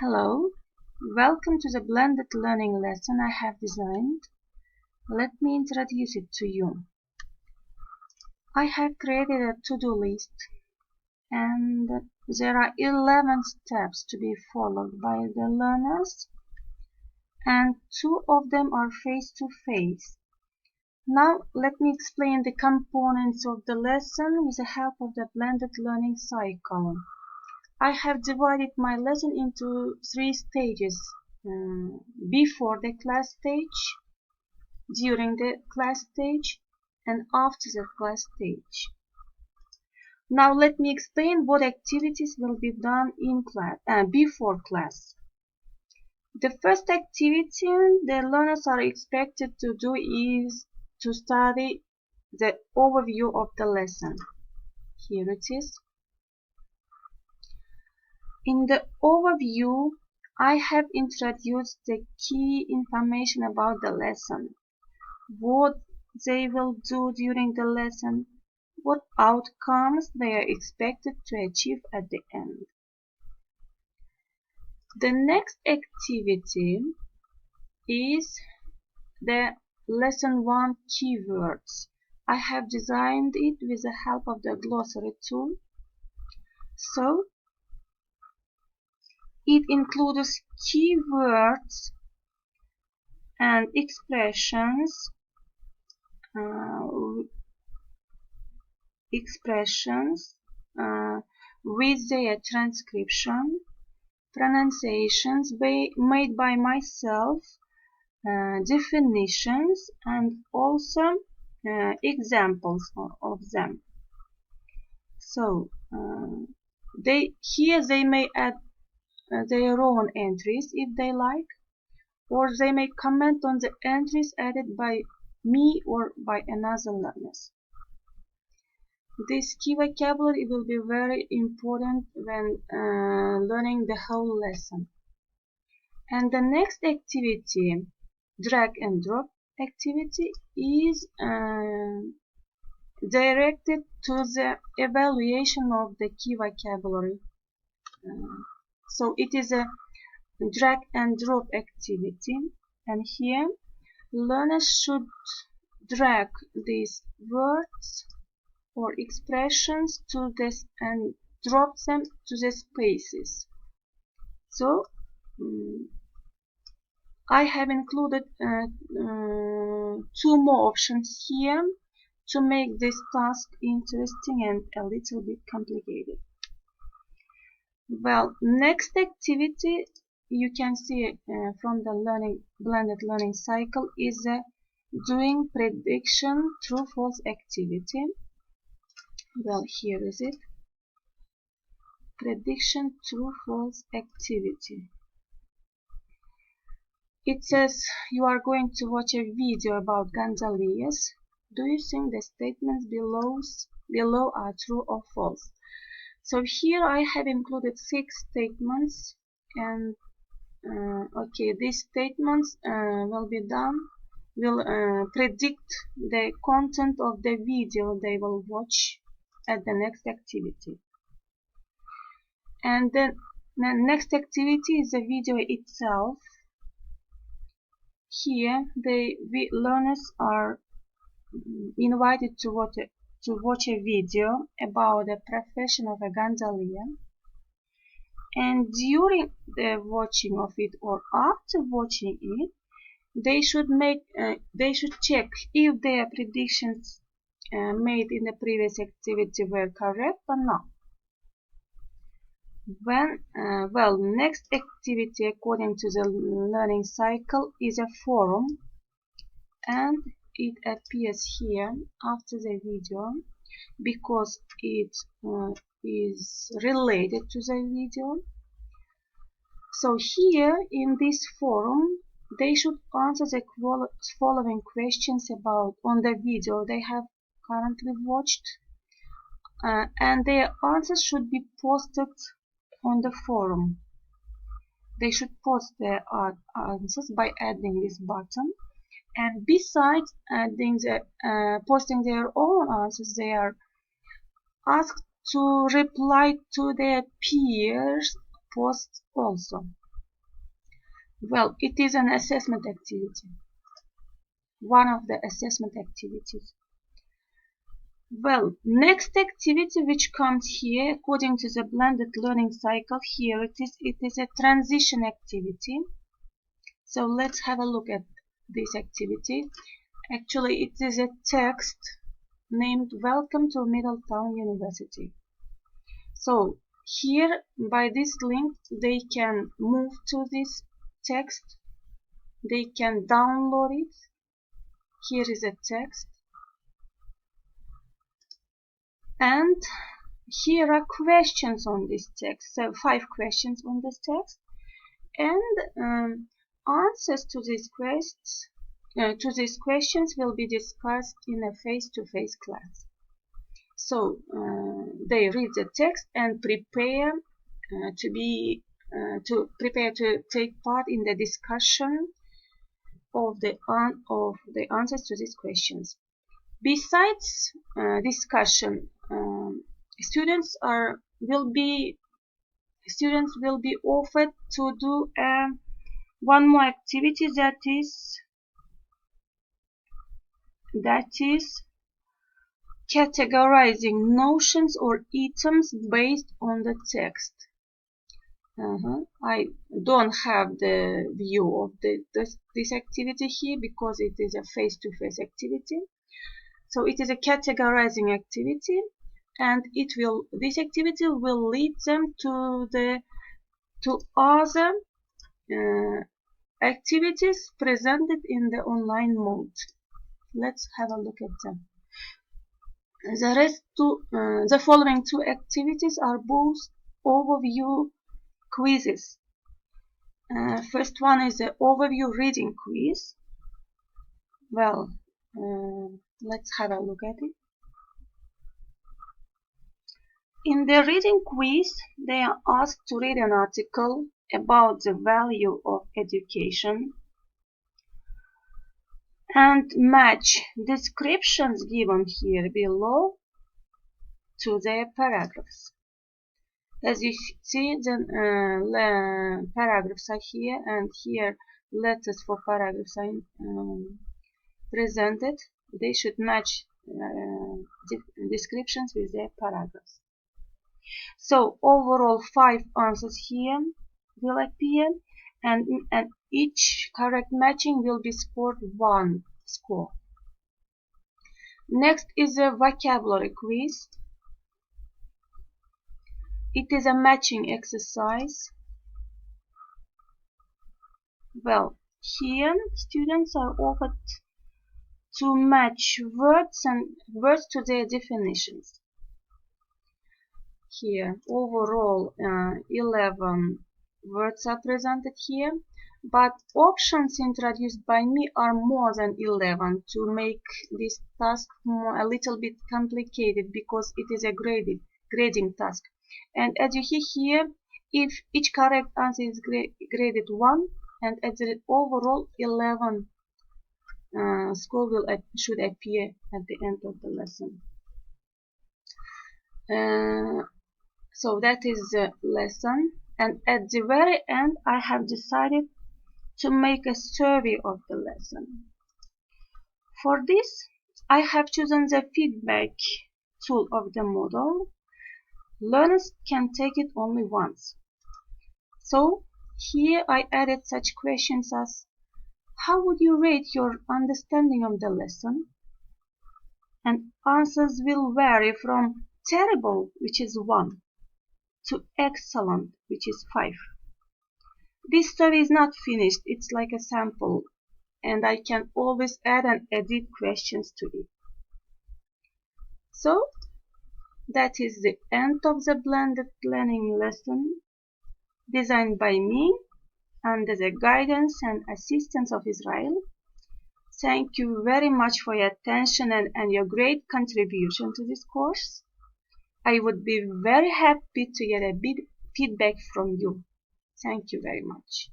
Hello, welcome to the blended learning lesson I have designed. Let me introduce it to you. I have created a to-do list and there are 11 steps to be followed by the learners and 2 of them are face-to-face. Now let me explain the components of the lesson with the help of the blended learning cycle. I have divided my lesson into 3 stages: before the class stage, during the class stage, and after the class stage. Now let me explain what activities will be done in class before class. The first activity the learners are expected to do is to study the overview of the lesson. Here it is. In the overview, I have introduced the key information about the lesson, what they will do during the lesson, what outcomes they are expected to achieve at the end. The next activity is the Lesson 1 keywords. I have designed it with the help of the glossary tool. So, it includes keywords and expressions with their transcription, pronunciations made by myself, definitions, and also examples of them. So here they may add their own entries if they like, or they may comment on the entries added by me or by another learner. This key vocabulary will be very important when learning the whole lesson. And the next activity, drag and drop activity, is directed to the evaluation of the key vocabulary. So it is a drag and drop activity, and here learners should drag these words or expressions to this and drop them to the spaces. So I have included 2 more options here to make this task interesting and a little bit complicated. Well, next activity you can see from the blended learning cycle is doing prediction true-false activity. Well, here is it. Prediction true-false activity. It says you are going to watch a video about Ganzalias. Do you think the statements below are true or false? So here I have included 6 statements, and okay, these statements will predict the content of the video they will watch at the next activity. And then the next activity is the video itself. Here the learners are invited to watch a video about the profession of a Ganzalia, and during the watching of it or after watching it, they should check if their predictions made in the previous activity were correct or not. Well, next activity according to the learning cycle is a forum, and it appears here after the video because it is related to the video. So here in this forum they should answer the following questions on the video they have currently watched, and their answers should be posted on the forum. They should post their answers by adding this button, and besides posting their own answers, they are asked to reply to their peers' posts also. Well, it is an assessment activity, one of the assessment activities. Well, next activity which comes here according to the blended learning cycle, here it is a transition activity. So let's have a look at this activity. Actually, it is a text named Welcome to Middletown University. So here by this link they can move to this text, they can download it. Here is a text, and here are questions on this text. So 5 questions on this text, and answers to these questions will be discussed in a face-to-face class. So they read the text and prepare to take part in the discussion of the answers to these questions. Besides discussion, students will be offered to do one more activity, that is categorizing notions or items based on the text. I don't have the view of this activity here because it is a face-to-face activity. So it is a categorizing activity, and this activity will lead them to other activities presented in the online mode. Let's have a look at them. The following 2 activities are both overview quizzes. First one is the overview reading quiz. Well, let's have a look at it. In the reading quiz, they are asked to read an article about the value of education and match descriptions given here below to their paragraphs. As you see, the paragraphs are here, and here letters for paragraphs are presented. They should match descriptions with their paragraphs. So overall 5 answers here will appear, and each correct matching will be scored 1 score. Next is a vocabulary quiz. It is a matching exercise. Well, here students are offered to match words to their definitions. Here overall 11 words are presented here, but options introduced by me are more than 11 to make this task a little bit complicated, because it is a grading task. And as you hear here, if each correct answer is graded 1, and at the overall 11 score should appear at the end of the lesson. So that is the lesson, and at the very end I have decided to make a survey of the lesson. For this I have chosen the feedback tool of the model. Learners can take it only once. So here I added such questions as: how would you rate your understanding of the lesson? And answers will vary from terrible, which is 1, to excellent, which is 5. This survey is not finished, it's like a sample, and I can always add and edit questions to it. So that is the end of the blended learning lesson, designed by me under the guidance and assistance of Israel. Thank you very much for your attention and your great contribution to this course. I would be very happy to get a bit feedback from you. Thank you very much.